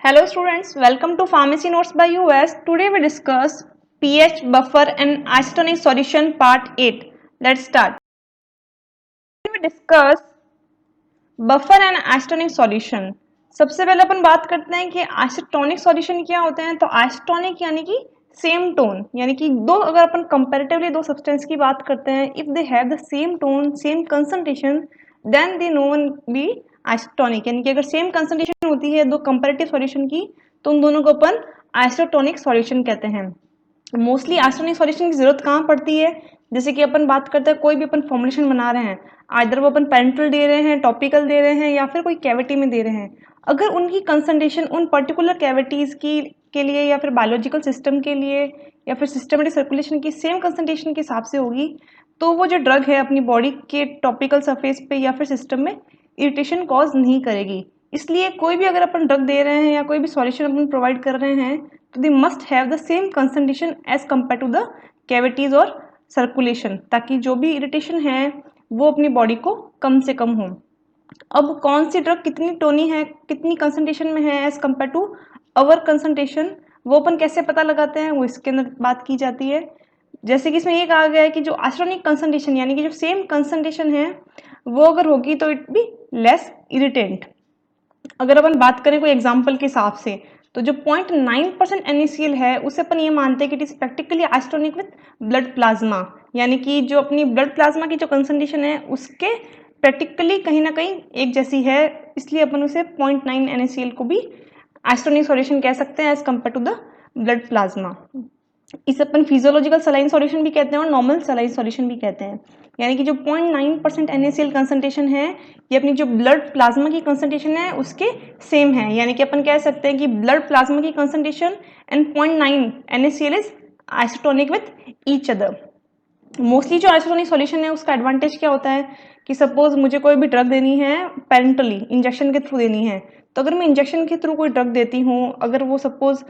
Hello students, welcome to Pharmacy Notes by US. Today we discuss pH buffer and isotonic solution part 8. Let's start. We discuss buffer and isotonic solution. सबसे पहले अपन बात करते हैं कि isotonic solution क्या होते हैं। तो आइसोटोनिक यानी कि सेम टोन, यानी कि दो, अगर अपन कंपैरेटिवली दो सब्सटेंस की बात करते हैं, if they have the same tone same concentration then they known be isotonic. यानी कि अगर सेम कंसंट्रेशन होती है दो कंपैरेटिव सॉल्यूशन की तो उन दोनों को अपन आइसोटोनिक सॉल्यूशन कहते हैं। मोस्टली आइसोटोनिक सॉल्यूशन की जरूरत कहाँ पड़ती है, जैसे कि अपन बात करते हैं कोई भी अपन फॉर्मुलेशन बना रहे हैं, आइदर वो अपन पेरेंटल दे रहे हैं, टॉपिकल दे रहे हैं या फिर कोई कैविटी में दे रहे हैं। अगर उनकी कंसंट्रेशन उन पर्टिकुलर कैविटीज की के लिए या फिर बायोलॉजिकल सिस्टम के लिए या फिर सिस्टमेटिक सर्कुलेशन की सेम कंसंट्रेशन के हिसाब से होगी तो वो जो ड्रग है अपनी बॉडी के टॉपिकल सरफेस पे या फिर सिस्टम में इरिटेशन कॉज नहीं करेगी। इसलिए कोई भी अगर अपन ड्रग दे रहे हैं या कोई भी सॉल्यूशन अपन प्रोवाइड कर रहे हैं तो they must have the same concentration as compare to the cavities और सर्कुलेशन, ताकि जो भी इरिटेशन है वो अपनी बॉडी को कम से कम हो। अब कौन सी ड्रग कितनी टोनी है, कितनी कंसंट्रेशन में है as compare to our concentration, वो अपन कैसे पता लगाते हैं, वो इसके अंदर बात की जाती है। जैसे कि इसमें ये कहा गया है कि जो आइसोटोनिक कंसंट्रेशन यानी कि जो सेम कंसंट्रेशन है वो अगर होगी तो इट बी लेस इरिटेंट। अगर अपन बात करें कोई एग्जाम्पल के हिसाब से तो जो 0.9% NaCl है उसे अपन ये मानते हैं कि it is practically isotonic with blood plasma, यानी कि जो अपनी ब्लड प्लाज्मा की जो कंसंट्रेशन है उसके प्रैक्टिकली कहीं ना कहीं एक जैसी है, इसलिए अपन उसे 0.9 NaCl को भी आइसोटोनिक सॉल्यूशन कह सकते हैं as compare to the blood plasma. इसे अपन फिजियोलॉजिकल सलाइन सॉल्यूशन भी कहते हैं और नॉर्मल सलाइन सॉल्यूशन भी कहते हैं। यानी कि जो 0.9% NaCl कंसंट्रेशन है ये अपनी जो ब्लड प्लाज्मा की कंसंट्रेशन है उसके सेम है, यानी कि अपन कह सकते हैं कि ब्लड प्लाज्मा की concentration and 0.9 NaCl is isotonic with each other. Mostly जो आइसोटोनिक सॉल्यूशन है उसका एडवांटेज क्या होता है कि सपोज मुझे कोई भी ड्रग देनी है पेरेंटली, इंजेक्शन के थ्रू देनी है, तो अगर मैं इंजेक्शन के थ्रू कोई ड्रग देती हूँ, अगर वो सपोज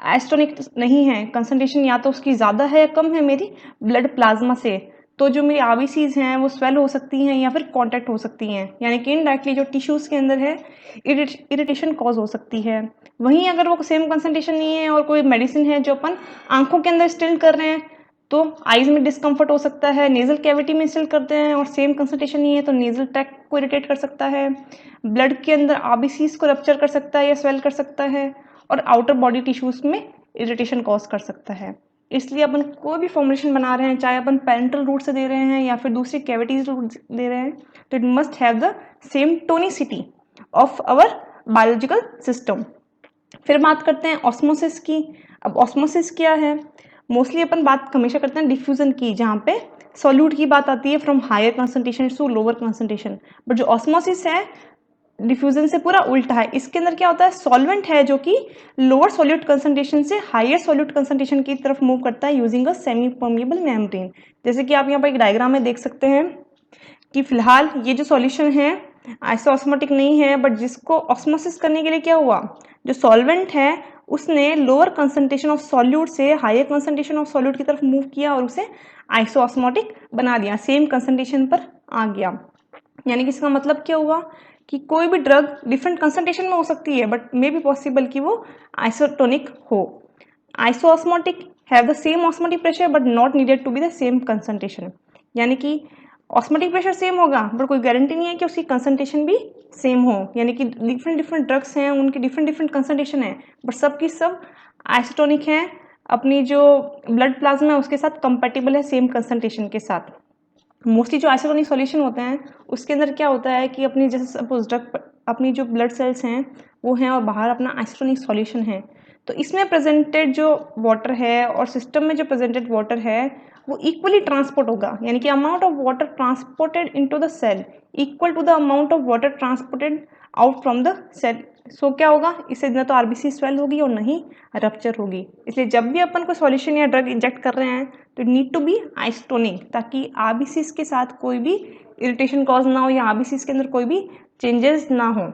एस्टोनिक नहीं है, कंसंट्रेशन या तो उसकी ज़्यादा है या कम है मेरी ब्लड प्लाज्मा से, तो जो मेरी आरबीसीज हैं वो स्वेल हो सकती हैं या फिर कॉन्टैक्ट हो सकती हैं, यानी कि इनडायरेक्टली जो टिश्यूज़ के अंदर है इरिटेशन कॉज हो सकती है। वहीं अगर वो सेम कंसंट्रेशन नहीं है और कोई मेडिसिन है जो अपन आंखों के अंदर स्टिल कर रहे हैं तो आईज में डिस्कम्फर्ट हो सकता है, नेजल कैविटी में स्टिल करते हैं और सेम कंसंट्रेशन नहीं है तो नेजल ट्रैक्ट को इरिटेट कर सकता है, ब्लड के अंदर आरबीसीज को रप्चर कर सकता है या स्वेल कर सकता है और आउटर बॉडी टिश्यूज में इरिटेशन कॉज कर सकता है। इसलिए अपन कोई भी फॉर्मुलेशन बना रहे हैं, चाहे अपन पेरेंटल रूट से दे रहे हैं या फिर दूसरी कैविटीज रूट दे रहे हैं, तो it must have the same tonicity of our biological system. फिर बात करते हैं ऑस्मोसिस की। अब ऑस्मोसिस क्या है, मोस्टली अपन बात हमेशा करते हैं डिफ्यूजन की, जहाँ पे सॉल्यूट की बात आती है from higher concentration to lower concentration, but जो ऑस्मोसिस है डिफ्यूजन से पूरा उल्टा है। इसके अंदर क्या होता है, सॉल्वेंट है जो कि लोअर सॉल्यूट कंसंट्रेशन से हायर सॉल्यूट कंसंट्रेशन की तरफ मूव करता है using a semi permeable membrane. जैसे कि आप यहाँ पर एक डायग्राम में देख सकते हैं कि फिलहाल ये जो सॉल्यूशन है आइसोऑस्मोटिक नहीं है, बट जिसको ऑस्मोसिस करने के लिए क्या हुआ, जो सॉल्वेंट है उसने लोअर कंसंट्रेशन ऑफ सॉल्यूट से हायर कंसंट्रेशन ऑफ सॉल्यूट की तरफ मूव किया और उसे आइसोऑस्मोटिक बना दिया, सेम कंसंट्रेशन पर आ गया। यानी कि इसका मतलब क्या हुआ कि कोई भी ड्रग डिफरेंट कंसंट्रेशन में हो सकती है बट मे बी पॉसिबल कि वो आइसोटोनिक हो। Iso-osmotic have the same osmotic pressure but not needed to be the same concentration, यानी कि ऑस्मोटिक प्रेशर सेम होगा बट कोई गारंटी नहीं है कि उसकी कंसंट्रेशन भी सेम हो, यानी कि डिफरेंट डिफरेंट ड्रग्स हैं उनकी डिफरेंट डिफरेंट कंसंट्रेशन है बट सबकी सब आइसोटोनिक है, अपनी जो ब्लड प्लाज्मा है उसके साथ कंपेटिबल है सेम कंसंट्रेशन के साथ। मोस्टली जो आइसोटोनिक सॉल्यूशन होते हैं उसके अंदर क्या होता है कि अपनी जैसे सपोज ड्रग अपनी जो ब्लड सेल्स हैं वो हैं और बाहर अपना आइसोटोनिक सॉल्यूशन है, तो इसमें प्रेजेंटेड जो वाटर है और सिस्टम में जो प्रेजेंटेड वाटर है वो इक्वली ट्रांसपोर्ट होगा, यानी कि amount of water transported into the cell equal to the amount of water transported out from the cell. So क्या होगा, इससे न तो आरबीसी स्वेल होगी और न ही रप्चर होगी। इसलिए जब भी अपन कोई सॉल्यूशन या ड्रग इंजेक्ट कर रहे हैं तो नीड टू बी आइसोटोनिक, ताकि आरबीसीज के साथ कोई भी इरिटेशन कॉज ना हो या आरबीसीज के अंदर कोई भी चेंजेस ना हो।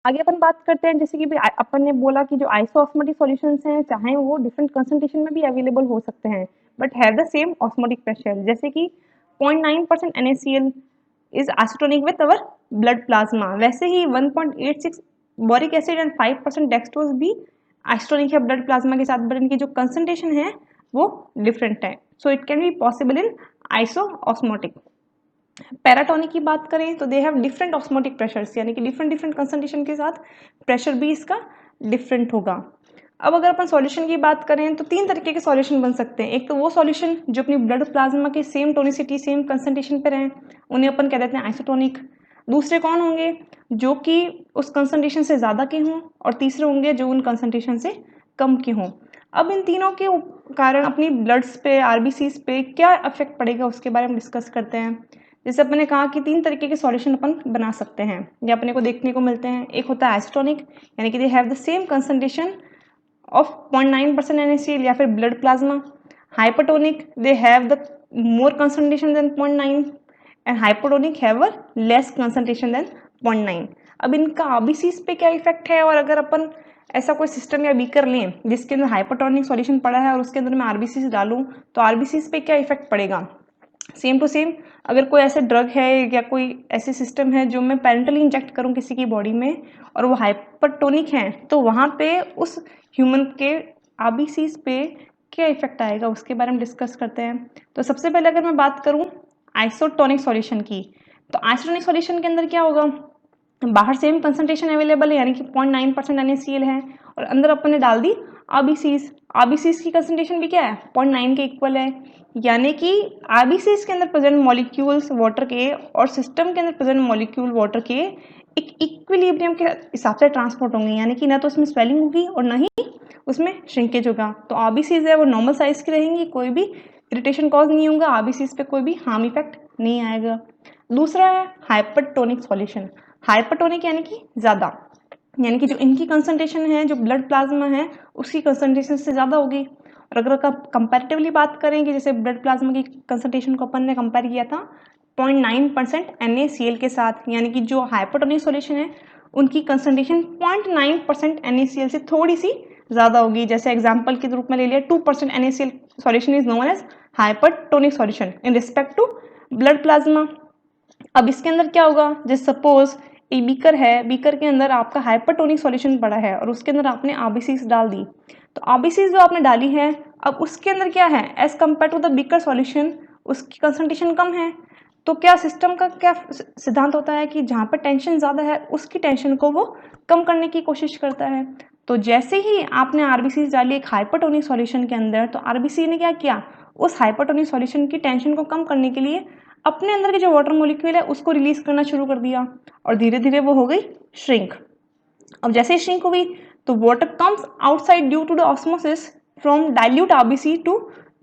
आगे अपन बात करते हैं, जैसे कि अपन ने बोला कि जो आइसोऑस्मोटिक सॉल्यूशंस हैं चाहे वो डिफरेंट कंसंट्रेशन में भी अवेलेबल हो सकते हैं but have the same osmotic pressure, जैसे कि 0.9% NaCl is isotonic with our blood plasma, वैसे ही 1.86 बोरिक एसिड एंड 5% डेक्सट्रोज भी आइसोटोनिक है ब्लड प्लाज्मा के साथ, बट इनकी जो कंसंट्रेशन है वो डिफरेंट है. So it can be possible in iso-osmotic. Paratonic की बात करें तो they have different osmotic pressures, यानी कि डिफरेंट कंसंट्रेशन के साथ प्रेशर भी इसका डिफरेंट होगा. अब अगर अपन सॉल्यूशन की बात करें तो 3 तरीके के सॉल्यूशन बन सकते हैं. एक तो वो सॉल्यूशन जो अपनी ब्लड प्लाज्मा के सेम टोनिसिटी सेम कंसंट्रेशन पर रहें, उन्हें अपन कह देते हैं आइसोटोनिक. दूसरे कौन होंगे, जो कि उस कंसंट्रेशन से ज़्यादा के हों, और तीसरे होंगे जो उन कंसंट्रेशन से कम के हों. अब इन तीनों के कारण अपनी ब्लड्स पे, आरबीसीज पे क्या इफेक्ट पड़ेगा उसके बारे में डिस्कस करते हैं. जैसे अपने कहा कि 3 तरीके के सॉल्यूशन अपन बना सकते हैं, ये अपने को देखने को मिलते हैं. एक होता है आइसोटोनिक, यानी कि they have the same concentration of 0.9% NaCl या फिर blood plasma. Hypertonic, they have the more concentration than 0.9 and hypotonic have a less concentration than 0.9. अब इनका आरबीसीज पे क्या इफेक्ट है, और अगर अपन ऐसा कोई सिस्टम या बीकर लें जिसके अंदर हाइपरटोनिक सॉल्यूशन पड़ा है और उसके अंदर मैं आरबीसीज डालूं, तो आरबीसीज पे क्या इफेक्ट पड़ेगा. सेम टू सेम, अगर कोई ऐसे ड्रग है या कोई ऐसे सिस्टम है जो मैं पेरेंटली इंजेक्ट करूं किसी की बॉडी में और वो हाइपरटोनिक है, तो वहाँ पे उस ह्यूमन के आरबीसीज पे क्या इफेक्ट आएगा उसके बारे में डिस्कस करते हैं. तो सबसे पहले अगर मैं बात करूं आइसोटोनिक सॉल्यूशन की, तो आइसोटोनिक सॉल्यूशन के अंदर क्या होगा, बाहर सेम कंसंट्रेशन अवेलेबल है, यानी कि 0.9% NaCl है, और अंदर अपन ने डाल दी आरबीसीज. आरबीसीज की कंसंट्रेशन भी क्या है, 0.9 के इक्वल है. यानी कि आरबीसीज के अंदर प्रेजेंट मॉलिक्यूल्स वाटर के और सिस्टम के अंदर प्रेजेंट मॉलिक्यूल वाटर के एक इक्विलिब्रियम के हिसाब से ट्रांसपोर्ट होंगे, यानी कि ना तो उसमें स्वेलिंग होगी और ना ही उसमें श्रिंकेज होगा. तो आरबीसीज है वो नॉर्मल साइज की रहेंगी, कोई भी इरिटेशन कॉज नहीं होगा, आरबीसीज पे कोई भी हार्म इफेक्ट नहीं आएगा. दूसरा है हाइपरटोनिक सॉल्यूशन. हाइपरटोनिक यानी कि ज़्यादा, यानी कि जो इनकी कंसंट्रेशन है, जो ब्लड प्लाज्मा है उसकी कंसंट्रेशन से ज़्यादा होगी. और अगर कंपैरेटिवली बात करें कि जैसे ब्लड प्लाज्मा की कंसंट्रेशन को अपन ने कंपेयर किया था 0.9% NaCl के साथ, यानी कि जो हाइपरटोनिक सॉल्यूशन है उनकी कंसंट्रेशन 0.9% NaCl से थोड़ी सी ज़्यादा होगी. जैसे एग्जाम्पल के रूप में ले लिया 2% NaCl solution is known as hypertonic solution in respect to blood plasma. अब इसके अंदर क्या होगा, जैसे सपोज एक बीकर है, बीकर के अंदर आपका हाइपरटोनिक सॉल्यूशन पड़ा है और उसके अंदर आपने आरबीसीज डाल दी. तो आरबीसीज जो आपने डाली है, अब उसके अंदर क्या है, as compare to the beaker solution उसकी कंसंट्रेशन कम है. तो क्या सिस्टम का क्या सिद्धांत होता है कि जहाँ पर टेंशन ज़्यादा है उसकी टेंशन को वो कम करने की कोशिश करता है. तो जैसे ही आपने आरबीसीज डाली एक हाइपरटोनिक सॉल्यूशन के अंदर, तो आरबीसी ने क्या किया, उस हाइपरटोनिक सॉल्यूशन की टेंशन को कम करने के लिए अपने अंदर के जो वाटर मॉलिक्यूल है उसको रिलीज करना शुरू कर दिया, और धीरे धीरे वो हो गई श्रिंक. अब जैसे ही श्रिंक हुई तो water comes outside due to the osmosis from dilute RBC to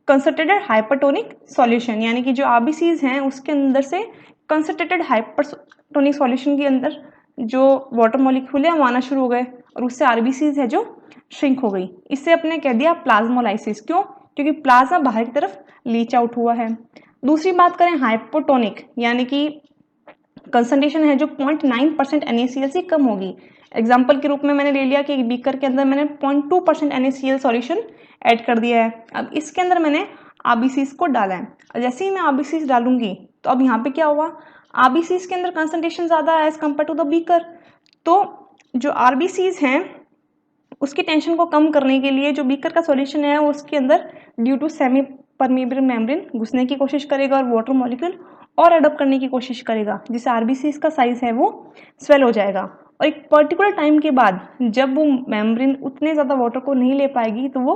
concentrated hypertonic solution. यानी कि जो आरबीसीज हैं उसके अंदर से कंसंट्रेटेड हाइपरटोनिक सॉल्यूशन के अंदर जो वाटर मॉलिक्यूल है वो आना शुरू हो गए, और उससे आरबीसीज है जो श्रिंक हो गई. इससे अपने कह दिया प्लाज्मोलाइसिस. क्यों, क्योंकि प्लाज्मा बाहर की तरफ लीच आउट हुआ है. दूसरी बात करें हाइपोटोनिक, यानी कि कंसंट्रेशन है जो 0.9% NaCl से कम होगी. एग्जाम्पल के रूप में मैंने ले लिया कि एक बीकर के अंदर मैंने 0.2% NaCl सॉल्यूशन ऐड कर दिया है. अब इसके अंदर मैंने आरबीसीज को डाला है. जैसे ही मैं आरबीसीज डालूंगी तो अब यहाँ पे क्या हुआ, आरबीसीज के अंदर कंसंट्रेशन ज़्यादा है as compare to the beaker. तो जो आरबीसीज हैं उसकी टेंशन को कम करने के लिए जो बीकर का सॉल्यूशन है उसके अंदर due to semi permeable membrane घुसने की कोशिश करेगा और वाटर मॉलिक्यूल और अडॉप्ट करने की कोशिश करेगा, जिससे आरबीसीज का साइज है वो स्वेल हो जाएगा. और एक पर्टिकुलर टाइम के बाद जब वो मेम्ब्रेन उतने ज़्यादा वाटर को नहीं ले पाएगी तो वो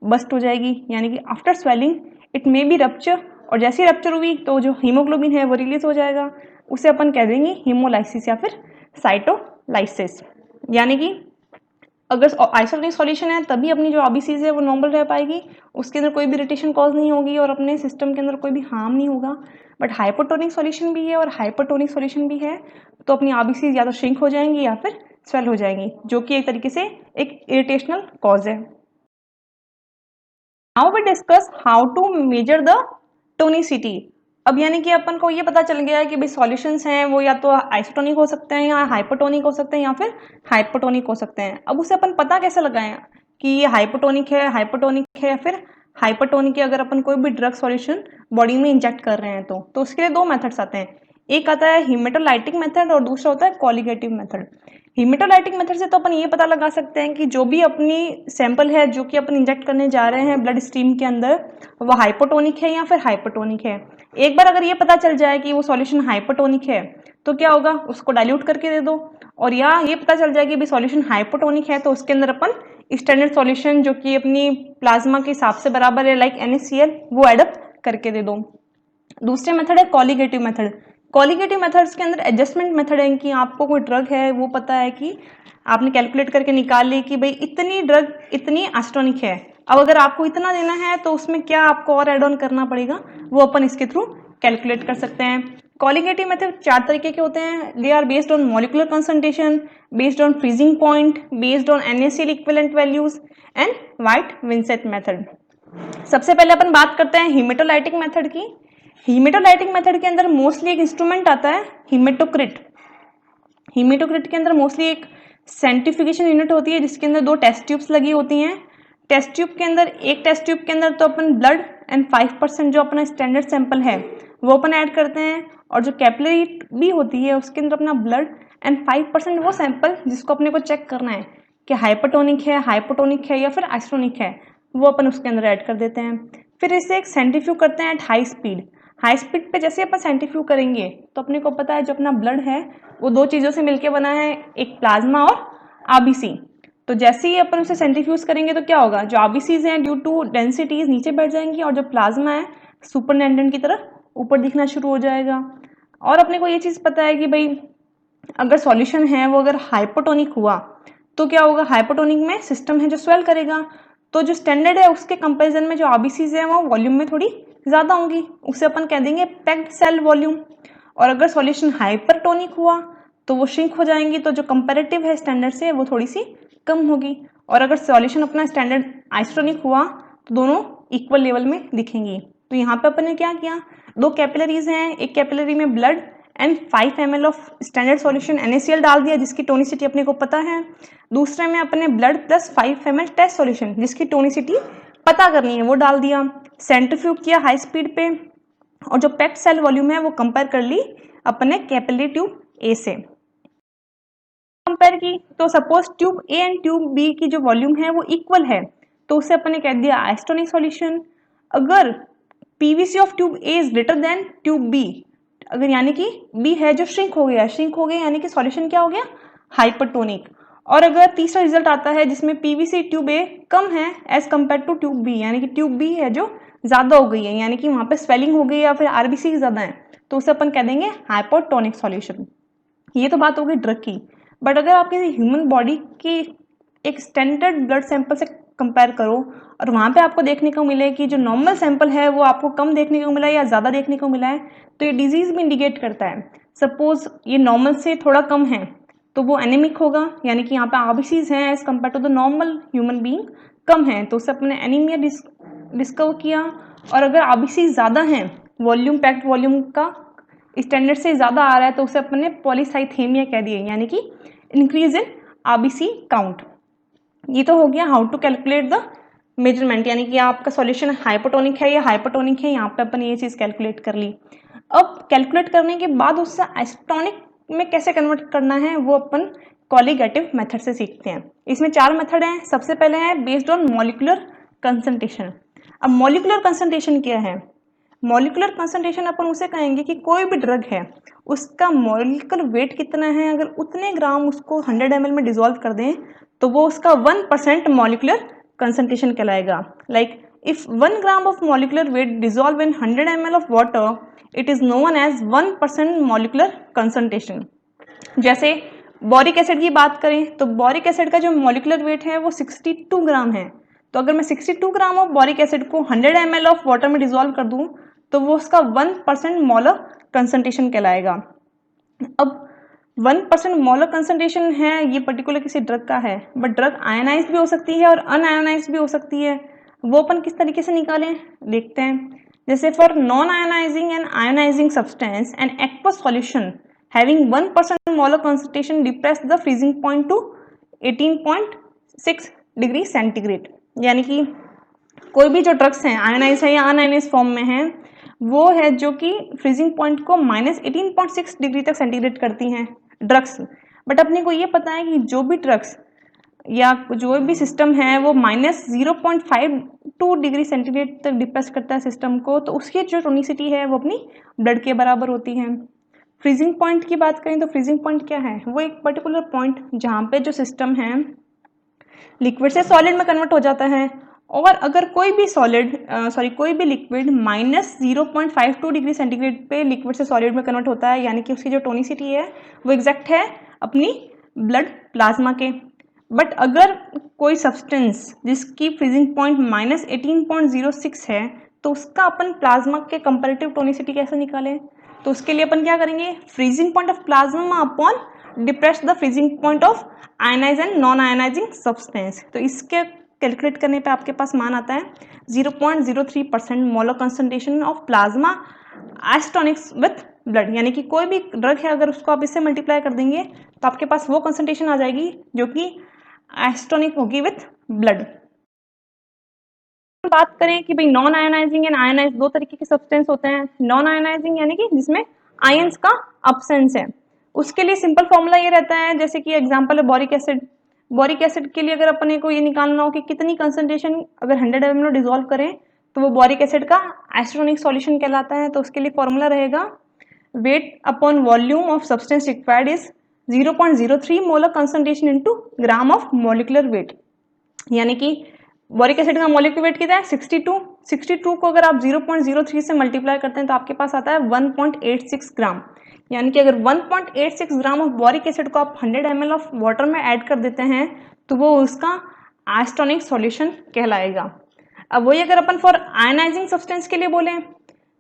बस्ट हो जाएगी, यानी कि after swelling it may be rupture. और जैसे ही रप्चर हुई तो जो हीमोग्लोबिन है वो रिलीज हो जाएगा, उसे अपन कह देंगे हीमोलाइसिस या फिर साइटोलाइसिस. यानी कि अगर आइसोटोनिक सॉल्यूशन है तभी अपनी जो आरबीसीज है वो नॉर्मल रह पाएगी, उसके अंदर कोई भी इरिटेशन कॉज नहीं होगी और अपने सिस्टम के अंदर कोई भी हार्म नहीं होगा. बट हाइपोटोनिक सॉल्यूशन भी है और हाइपरटोनिक सॉल्यूशन भी है, तो अपनी आरबीसीज या तो श्रिंक हो जाएंगी या फिर स्वेल हो जाएंगी, जो कि एक तरीके से एक इरिटेशनल कॉज है. Now we discuss how to measure the tonicity. अब यानी कि अपन को ये पता चल गया है कि भाई सॉल्यूशंस हैं वो या तो आइसोटोनिक हो सकते हैं या हाइपोटोनिक हो सकते हैं या फिर हाइपोटोनिक हो सकते हैं. अब उसे अपन पता कैसे लगाएं कि ये हाइपोटोनिक है, हाइपोटोनिक है या फिर हाइपरटोनिक है, अगर अपन कोई भी ड्रग सॉल्यूशन बॉडी में इंजेक्ट कर रहे हैं तो उसके लिए 2 मेथड्स आते हैं. एक आता है हीमेटोलाइटिक मेथड और दूसरा होता है कॉलिगेटिव मेथड। हीमेटोलाइटिक मेथड से तो अपन ये पता लगा सकते हैं कि जो भी अपनी सैंपल है जो कि अपन इंजेक्ट करने जा रहे हैं ब्लड स्ट्रीम के अंदर, वो हाइपोटोनिक है या फिर हाइपोटोनिक है। एक बार अगर ये पता चल जाए कि वो सॉल्यूशन हाइपोटोनिक है तो क्या होगा, उसको डाइल्यूट करके दे दो। और या ये पता चल जाए कि भी सॉल्यूशन हाइपोटोनिक है तो उसके अंदर अपन स्टैंडर्ड सॉल्यूशन जो कि अपनी प्लाज्मा के हिसाब से बराबर है लाइक NaCl, वो एडअप करके दे दो। दूसरे मेथड है कॉलिगेटिव मेथड। कॉलिगेटिव मेथड्स के अंदर एडजस्टमेंट मेथड है कि आपको कोई ड्रग है वो पता है कि आपने कैलकुलेट करके निकाल ली कि भाई इतनी ड्रग इतनी एस्ट्रोनिक है, अब अगर आपको इतना देना है तो उसमें क्या आपको और एड ऑन करना पड़ेगा, वो अपन इसके थ्रू कैलकुलेट कर सकते हैं। कॉलिगेटिव मेथड 4 तरीके के होते हैं। They are based on molecular concentration, based on freezing point, based on NaCl equivalent values and White Vincent method. सबसे पहले अपन बात करते हैं हीमेटोलाइटिक मेथड की। हीमेटोलाइटिक मेथड के अंदर मोस्टली एक इंस्ट्रूमेंट आता है हीमेटोक्रिट। हीमेटोक्रिट के अंदर मोस्टली एक सेंट्रीफ्यूगेशन यूनिट होती है जिसके अंदर 2 टेस्ट ट्यूब्स लगी होती हैं। टेस्ट ट्यूब के अंदर, एक टेस्ट ट्यूब के अंदर तो अपन ब्लड एंड 5% जो अपना स्टैंडर्ड सैंपल है वो अपन ऐड करते हैं, और जो कैपिलरी भी होती है उसके अंदर अपना ब्लड एंड 5% वो सैंपल जिसको अपने को चेक करना है कि हाइपोटोनिक है, हाइपोटोनिक है या फिर आइसोटोनिक है, वो अपन उसके अंदर ऐड कर देते हैं। फिर इसे एक सेंट्रीफ्यूग करते हैं at high speed. High speed पे जैसे अपन सेंट्रीफ्यूग करेंगे तो अपने को पता है जो अपना ब्लड है वो 2 चीज़ों से मिलकर बना है, एक प्लाज्मा और RBC। तो जैसे ही अपन उसे सेंट्रीफ्यूज करेंगे तो क्या होगा, जो RBCs हैं ड्यू टू डेंसिटीज नीचे बैठ जाएंगी और जो प्लाज्मा है सुपरनेटेंट की तरह ऊपर दिखना शुरू हो जाएगा। और अपने को ये चीज़ पता है कि भाई अगर सॉल्यूशन है वो अगर हाइपोटोनिक हुआ तो क्या होगा, हाइपोटोनिक में सिस्टम है जो स्वेल करेगा, तो जो स्टैंडर्ड है उसके कंपैरिजन में जो RBCs है वो वॉल्यूम में थोड़ी ज़्यादा होंगी, उसे अपन कह देंगे पैक्ड सेल वॉल्यूम। और अगर सॉल्यूशन हाइपरटोनिक हुआ तो वो श्रिंक हो जाएंगी, तो जो कंपैरेटिव है स्टैंडर्ड से वो थोड़ी सी कम होगी। और अगर सॉल्यूशन अपना स्टैंडर्ड आइसोटोनिक हुआ तो दोनों इक्वल लेवल में दिखेंगी। तो यहाँ पे अपन ने क्या किया, 2 कैपिलरीज हैं, एक कैपिलरी में blood and 5 ml of standard solution NaCl डाल दिया जिसकी टोनिसिटी अपने को पता है। दूसरे में अपने blood plus 5 ml test solution जिसकी टोनिसिटी पता करनी है वो डाल दिया। सेंट्रीफ्यूग किया हाई स्पीड पे और जो पैक्ड सेल वॉल्यूम है वो कंपेयर कर ली अपने कैपिलरी ट्यूब A से। कंपेयर की तो suppose tube A and tube B की जो वॉल्यूम है वो इक्वल है तो उसे अपन ने कह दिया आइसोटोनिक सॉल्यूशन। अगर PVC of tube A is greater than tube B, अगर यानी कि B है जो श्रिंक हो गया, यानी कि सॉल्यूशन क्या हो गया, हाइपरटोनिक। और अगर तीसरा रिजल्ट आता है जिसमें PVC ट्यूब A कम है as compare to tube B, यानी कि ट्यूब B है जो ज़्यादा हो गई है, यानी कि वहाँ पे स्वेलिंग हो गई या फिर RBC ज़्यादा है, तो उसे अपन कह देंगे हाइपोटोनिक सॉल्यूशन। ये तो बात हो गई ड्रग की। बट अगर आप किसी ह्यूमन बॉडी की एक स्टैंडर्ड ब्लड सैंपल से कंपेयर करो और वहाँ पे आपको देखने को मिले कि जो नॉर्मल सैंपल है वो आपको कम देखने को मिला है या ज़्यादा देखने को मिला है, तो ये डिजीज़ भी इंडिकेट करता है। सपोज ये नॉर्मल से थोड़ा कम है तो वो एनीमिक होगा, यानी कि यहाँ पे RBCs हैं as compare to the normal human being कम है, तो उससे अपने एनीमिया डिस्कवर किया। और अगर RBC ज़्यादा हैं, वॉल्यूम पैक्ड वॉल्यूम का स्टैंडर्ड से ज़्यादा आ रहा है, तो उसे अपने पॉलीसाइथेमिया कह दिए, यानी कि इंक्रीज इन RBC काउंट। ये तो हो गया how to calculate the measurement, यानी कि आपका सॉल्यूशन हाइपोटोनिक है या हाइपोटोनिक है, यहाँ पे अपन ये चीज़ कैलकुलेट कर ली। अब कैलकुलेट करने के बाद उससे आइसोटोनिक में कैसे कन्वर्ट करना है वो अपन कॉलिगेटिव मेथड से सीखते हैं। इसमें 4 मेथड हैं। सबसे पहले है बेस्ड ऑन मॉलिकुलर कंसंट्रेशन। अब मॉलिकुलर कंसंट्रेशन क्या है, मॉलिकुलर कंसंट्रेशन अपन उसे कहेंगे कि कोई भी ड्रग है उसका मॉलिकुलर वेट कितना है, अगर उतने ग्राम उसको 100 ml में डिसॉल्व कर दें तो वो उसका 1% मॉलिकुलर कंसंट्रेशन कहलाएगा। Like if 1 gram of molecular weight dissolve in 100 ml of water, it is known as 1% molecular concentration. जैसे बोरिक एसिड की बात करें तो बोरिक एसिड का जो मॉलिकुलर वेट है वो 62 ग्राम है, तो अगर मैं 62 ग्राम ऑफ बोरिक एसिड को 100 ml ऑफ वाटर में डिसॉल्व कर दूं तो वो उसका 1% मोलर कंसंट्रेशन कहलाएगा। अब 1% मोलर कंसंट्रेशन है ये पर्टिकुलर किसी ड्रग का है, बट ड्रग आयनाइज भी हो सकती है और अनआयनाइज भी हो सकती है। वो अपन किस तरीके से निकालें देखते हैं। जैसे for non ionising and ionising substance and aqueous solution having 1% molar concentration depress the freezing point two 18.6 degree centigrade, यानी कि कोई भी जो ड्रग्स हैं आयनाइज है या अनआयनाइज फॉर्म में हैं वो है जो कि फ्रीजिंग पॉइंट को -18.6 डिग्री तक सेंटीग्रेड करती हैं ड्रग्स। बट अपने को ये पता है कि जो भी ड्रग्स या जो भी सिस्टम है वो -0.52 डिग्री सेंटीग्रेड तक डिप्रेस करता है सिस्टम को, तो उसकी जो टोनिसिटी है वो अपनी ब्लड के बराबर होती है। फ्रीजिंग पॉइंट की बात करें तो फ्रीजिंग पॉइंट क्या है, वो एक पर्टिकुलर पॉइंट जहाँ पे जो सिस्टम है लिक्विड से सॉलिड में कन्वर्ट हो जाता है, और अगर कोई भी कोई भी लिक्विड -0.52 डिग्री सेंटीग्रेड पे लिक्विड से सॉलिड में कन्वर्ट होता है, यानी कि उसकी जो टोनिसिटी है वो एग्जैक्ट है अपनी ब्लड प्लाज्मा के। बट अगर कोई सब्सटेंस जिसकी फ्रीजिंग पॉइंट -18.06 है, तो उसका अपन प्लाज्मा के कंपैरेटिव टोनिसिटी कैसे निकालें, तो उसके लिए अपन क्या करेंगे, freezing point of plasma upon depress the freezing point of ionize and non ionizing substance. तो इसके कैलकुलेट करने पे आपके पास मान आता है 0.03% molar concentration of plasma isotonics with blood, यानी कि कोई भी ड्रग है अगर उसको आप इससे मल्टीप्लाई कर देंगे तो आपके पास वो कंसंट्रेशन आ जाएगी जो कि एस्टोनिक होगी विथ ब्लड। बात करें कि भाई नॉन आयनाइजिंग एंड आयनाइज दो तरीके के सब्सटेंस होते हैं। नॉन आयनाइजिंग यानी कि जिसमें आयंस का अब्सेंस है, उसके लिए सिंपल फॉर्मूला ये रहता है, जैसे कि एग्जांपल है बोरिक एसिड। बोरिक एसिड के लिए अगर अपने को ये निकालना हो कि कितनी कंसंट्रेशन अगर 100 ml में डिजोल्व करें तो वो बोरिक एसिड का एस्टोनिक सॉल्यूशन कहलाता है। तो उसके लिए फॉर्मूला रहेगा weight upon volume of substance required is 0.03 molar concentration into gram of molecular weight, यानी कि बोरिक एसिड का मॉलिक्यूलर वेट कितना है 62 को अगर आप 0.03 से मल्टीप्लाई करते हैं तो आपके पास आता है 1.86 ग्राम, यानी कि अगर 1.86 ग्राम ऑफ बोरिक एसिड को आप 100 ml ऑफ वाटर में ऐड कर देते हैं तो वो उसका एस्टोनिक सॉल्यूशन कहलाएगा। अब वही अगर अपन फॉर आयनाइजिंग सब्सटेंस के लिए बोलें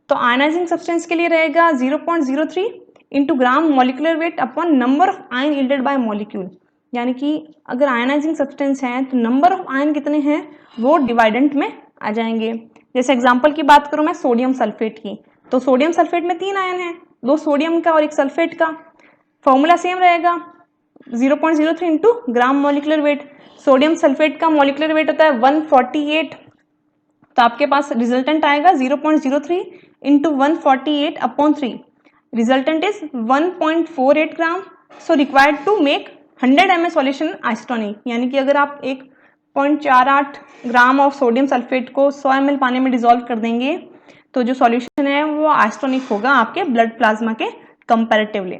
तो आयनाइजिंग सब्सटेंस के लिए रहेगा 0.03 into gram molecular weight upon number of ion yielded by molecule, यानी कि अगर आयनाइजिंग सब्सटेंस है तो नंबर ऑफ आयन कितने हैं वो डिवाइडेंट में आ जाएंगे। जैसे एग्जांपल की बात करूं मैं सोडियम सल्फेट की, तो सोडियम सल्फेट में 3 आयन हैं, 2 सोडियम का और 1 सल्फेट का। फॉर्मूला सेम रहेगा 0.03 into gram molecular weight. Sodium sulphate का मॉलिक्यूलर वेट होता है 148, तो आपके पास रिजल्टेंट आएगा 0.03 into 148 upon 3, resultant is 1.48 gram. So required to make 100 ml solution isotonic, यानी कि अगर आप 1.48 ग्राम ऑफ सोडियम सल्फेट को 100 ml पानी में डिसॉल्व कर देंगे तो जो सॉल्यूशन है वो एस्टोनिक होगा आपके ब्लड प्लाज्मा के कंपैरेटिवली।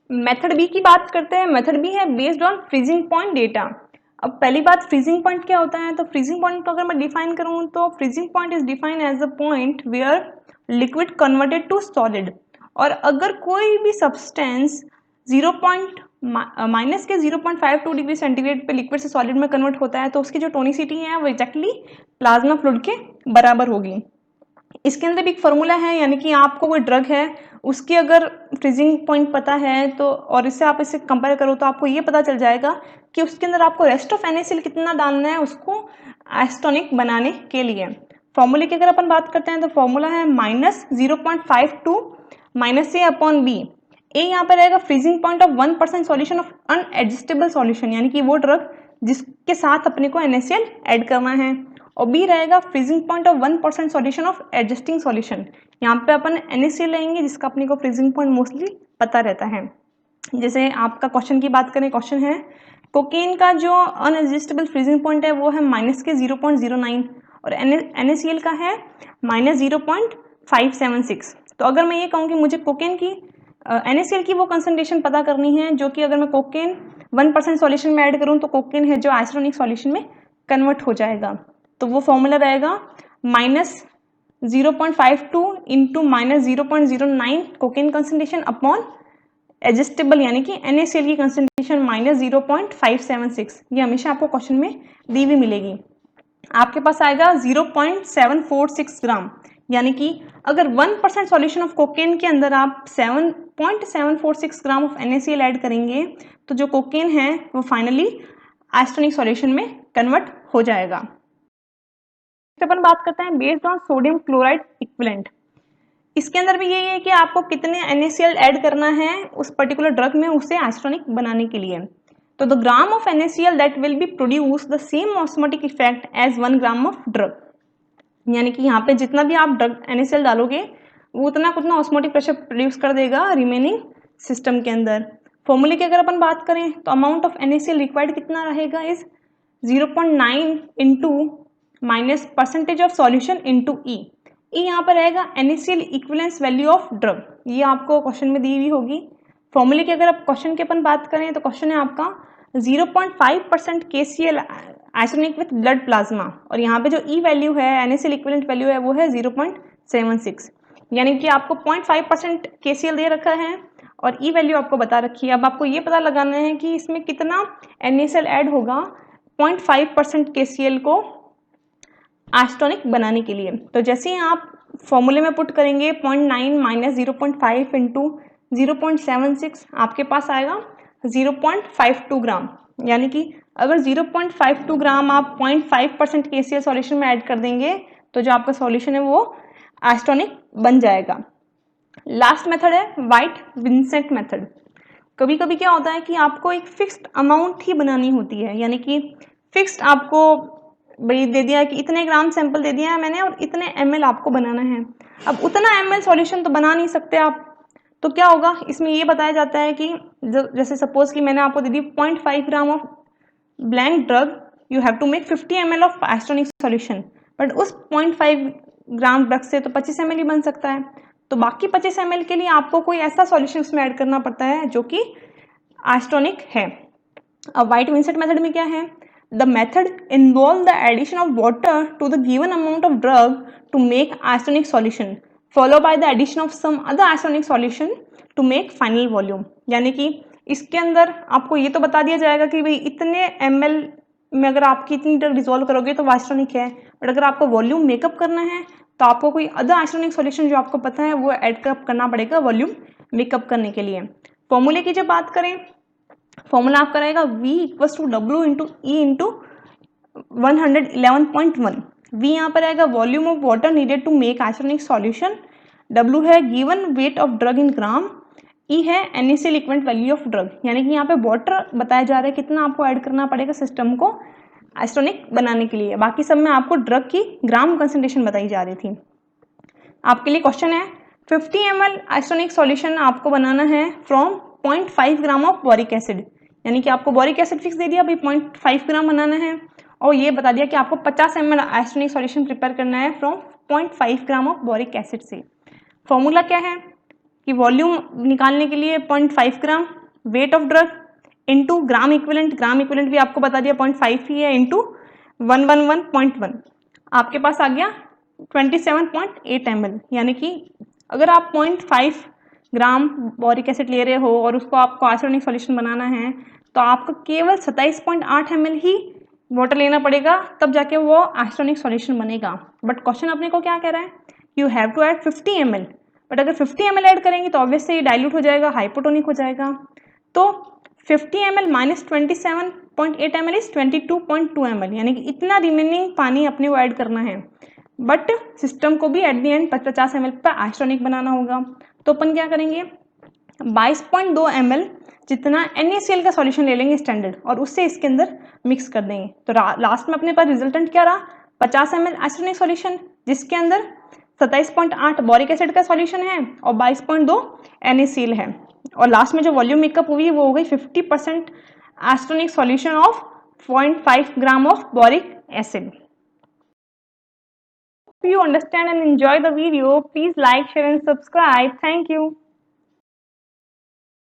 मेथड बी की बात करते हैं। मेथड बी है based on freezing point data. अब पहली बात फ्रीजिंग पॉइंट क्या होता है, तो फ्रीजिंग पॉइंट को अगर मैं डिफाइन करूं तो freezing point is defined as a point where liquid converted to solid, और अगर कोई भी सब्सटेंस -0.52 डिग्री सेंटीग्रेड पे लिक्विड से सॉलिड में कन्वर्ट होता है तो उसकी जो टोनिसिटी है वो एक्जैक्टली प्लाज्मा फ्लूइड के बराबर होगी। इसके अंदर एक फॉर्मूला है, यानी कि आपको कोई ड्रग है उसकी अगर फ्रीजिंग पॉइंट पता है तो और इससे आप इसे कंपेयर करो तो आपको ये पता चल जाएगा कि उसके अंदर आपको रेस्ट ऑफ NaCl कितना डालना है उसको एस्टोनिक बनाने के लिए। फॉर्मूले की अगर अपन बात करते हैं तो फॉर्मूला है -0.52 -A अपॉन बी। ए यहाँ पर रहेगा freezing point of 1% solution of unadjustable solution, यानी कि वो ड्रग जिसके साथ अपने को NaCl ऐड करना है, और बी रहेगा freezing point of 1% solution of adjusting solution. यहाँ पे अपन NaCl लेंगे जिसका अपने को फ्रीजिंग पॉइंट मोस्टली पता रहता है। जैसे आपका क्वेश्चन की बात करें, क्वेश्चन है कोकेन का जो अनएडजस्टेबल फ्रीजिंग पॉइंट है वो है -0.09 और NaCl का है -0.576। तो अगर मैं ये कहूँ कि मुझे कोकेन की NaCl की वो कंसंट्रेशन पता करनी है जो कि अगर मैं कोकेन 1% सॉल्यूशन में ऐड करूँ तो कोकेन है जो एस्टोनिक सॉल्यूशन में कन्वर्ट हो जाएगा, तो वो फॉर्मूला रहेगा -0.52 into -0.09 cocaine concentration upon adjustable यानी कि NaCl की कंसंट्रेशन -0.576। ये हमेशा आपको क्वेश्चन में दी हुई मिलेगी। आपके पास आएगा 0.746 ग्राम, यानी कि अगर 1% सॉल्यूशन ऑफ कोकेन के अंदर आप 7.746 ग्राम ऑफ NaCl ऐड करेंगे तो जो कोकेन है वो फाइनली एस्टोनिक सॉल्यूशन में कन्वर्ट हो जाएगा। अपन बात करते हैं based on sodium chloride equivalent. इसके अंदर भी यही है कि आपको कितने NaCl ऐड करना है उस पर्टिकुलर ड्रग में उसे एस्टोनिक बनाने के लिए। तो the gram of NaCl that will be produce the same osmotic effect as 1 gram of drug, यानी कि यहाँ पे जितना भी आप ड्रग NaCl डालोगे वो उतना उतना ऑस्मोटिक प्रेशर प्रोड्यूस कर देगा रिमेनिंग सिस्टम के अंदर। फॉर्मूले की अगर अपन बात करें तो अमाउंट ऑफ NaCl रिक्वायर्ड कितना रहेगा is 0.9 into minus percentage of solution into E. यहाँ पर रहेगा NaCl equivalence value of drug, ये आपको क्वेश्चन में दी हुई होगी। फॉर्मूले की अगर आप क्वेश्चन की अपन बात करें तो क्वेश्चन है आपका 0.5% KCl isotonic with blood plasma, और यहाँ पे जो ई वैल्यू है NaCl इक्विवेलेंट वैल्यू है वो है 0.76, यानी कि आपको 0.5% KCl दे रखा है और ई वैल्यू आपको बता रखी है। अब आपको ये पता लगाना है कि इसमें कितना NaCl ऐड होगा 0.5% KCl को आइसोटोनिक बनाने के लिए। तो जैसे ही आप फॉर्मूले में पुट करेंगे 0.9 माइनस 0.5 इंटू 0.76 आपके पास आएगा 0.52 ग्राम, यानी कि अगर 0.52 ग्राम आप 0.5% KCl सॉल्यूशन में ऐड कर देंगे तो जो आपका सॉल्यूशन है वो आइसोटोनिक बन जाएगा। लास्ट मेथड है व्हाइट विंसेंट मेथड। कभी कभी क्या होता है कि आपको एक फिक्स्ड अमाउंट ही बनानी होती है, यानी कि फिक्स्ड आपको दे दिया है कि इतने ग्राम सैंपल दे दिया है मैंने और इतने ml आपको बनाना है। अब उतना ml सॉल्यूशन तो बना नहीं सकते आप, तो क्या होगा इसमें ये बताया जाता है कि जैसे सपोज कि मैंने आपको दे दी 0.5 gram of blank drug, you have to make 50 ml of isotonic solution, but उस 0.5 ग्राम ड्रग से तो 25 ml ही बन सकता है, तो बाकी 25 ml के लिए आपको कोई ऐसा सॉल्यूशन उसमें ऐड करना पड़ता है जो कि आइसोटोनिक है। अब व्हाइट विंसेंट मेथड में क्या है, the method involve the addition of water to the given amount of drug to make isotonic solution follow by the addition of some other isotonic solution to make final volume. यानी कि इसके अंदर आपको ये तो बता दिया जाएगा कि भाई इतने ml में अगर आपकी इतनी ड्रग डिजोल्व करोगे तो आइसोटोनिक है, बट अगर आपको वॉल्यूम मेकअप करना है तो आपको कोई अदर आइसोटोनिक सॉल्यूशन जो आपको पता है वो ऐड करना पड़ेगा वॉल्यूम मेकअप करने के लिए। फॉर्मूले की जब बात करें, फॉर्मूला आपका रहेगा V equals to W into E into 111.1। V यहाँ पर आएगा volume of water needed to make isotonic solution, W है given weight of drug in gram, E है NaCl equivalent value of drug, यानी कि यहाँ पे वाटर बताया जा रहा है कितना आपको ऐड करना पड़ेगा सिस्टम को आइसोटोनिक बनाने के लिए। बाकी सब में आपको ड्रग की ग्राम कंसंट्रेशन बताई जा रही थी। आपके लिए क्वेश्चन है 50 ml आइसोटोनिक सॉल्यूशन आपको बनाना है from 0.5 gram of boric acid, यानी कि आपको बोरिक एसिड फिक्स दे दिया भाई 0.5 ग्राम बनाना है, और ये बता दिया कि आपको 50 ml आइसोटोनिक सॉल्यूशन प्रिपेयर करना है from 0.5 gram of boric acid से। फॉर्मूला क्या है कि वॉल्यूम निकालने के लिए 0.5 gram, weight of drug into gram equivalent भी आपको बता दिया 0.5 ही है इंटू 111.1, आपके पास आ गया 27.8 ml। यानी कि अगर आप 0.5 ग्राम बोरिक एसिड ले रहे हो और उसको आपको आइसोटोनिक सॉल्यूशन बनाना है तो आपको केवल 27.8 ml ही वाटर लेना पड़ेगा, तब जाके वो आइसोटोनिक सॉल्यूशन बनेगा। बट क्वेश्चन अपने को क्या कह रहा है, you have to add 50 ml, but अगर 50 ml ऐड करेंगे तो ऑब्वियसली ये डाइल्यूट हो जाएगा, हाइपोटोनिक हो जाएगा। तो 50 ml minus 27.8 ml is 22.2 ml, यानी कि इतना रिमेनिंग पानी अपने को ऐड करना है, बट सिस्टम को भी एट द एंड 50 ml पर आइसोटोनिक बनाना होगा। तो अपन क्या करेंगे 22.2 ml जितना NaCl का सॉल्यूशन ले लेंगे स्टैंडर्ड और उससे इसके अंदर मिक्स कर देंगे। तो लास्ट में अपने पास रिजल्टेंट क्या रहा 50 ml आइसोटोनिक सॉल्यूशन जिसके अंदर 27.8 बोरिक एसिड का सॉल्यूशन है और 22.2 NaCl है, और लास्ट में जो वॉल्यूम मेकअप हुई वो हो गई 50% isotonic solution of 0.5 gram of boric acid. If you understand and enjoy the video, please like, share and subscribe. Thank you.